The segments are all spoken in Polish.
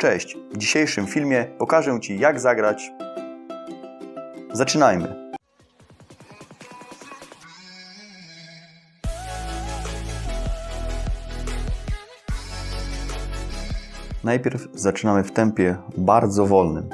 Cześć! W dzisiejszym filmie pokażę Ci, jak zagrać. Zaczynajmy! Najpierw zaczynamy w tempie bardzo wolnym.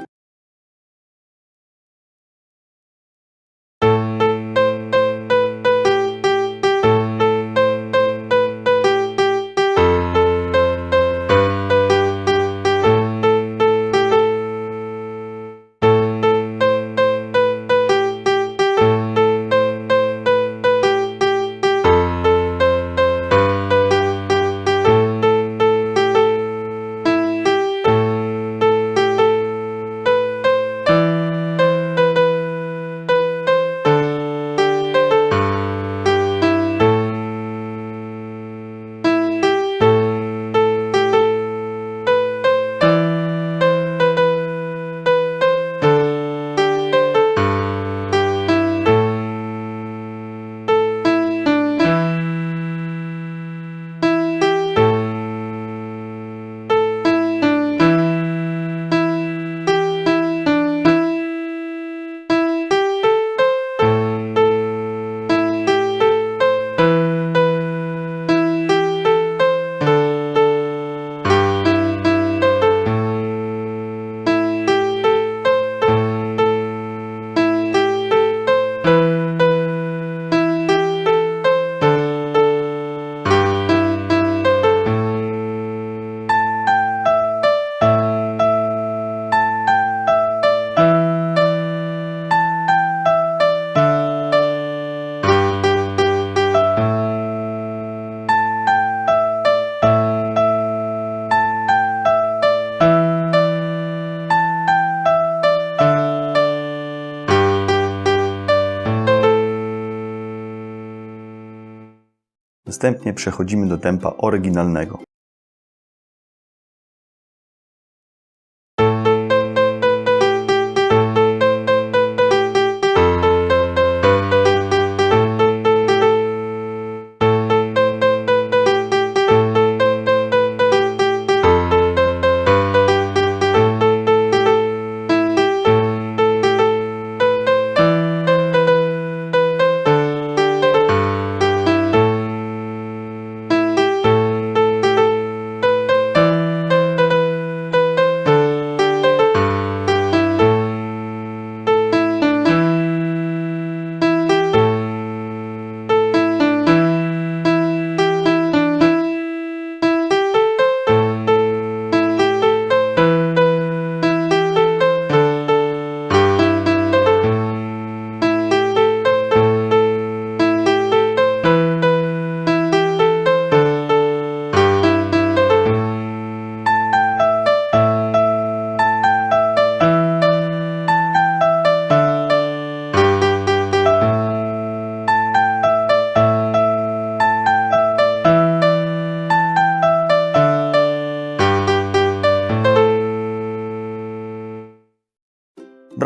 Następnie przechodzimy do tempa oryginalnego.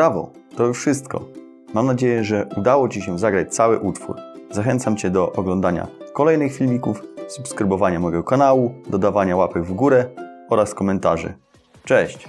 Brawo! To już wszystko. Mam nadzieję, że udało Ci się zagrać cały utwór. Zachęcam Cię do oglądania kolejnych filmików, subskrybowania mojego kanału, dodawania łapek w górę oraz komentarzy. Cześć!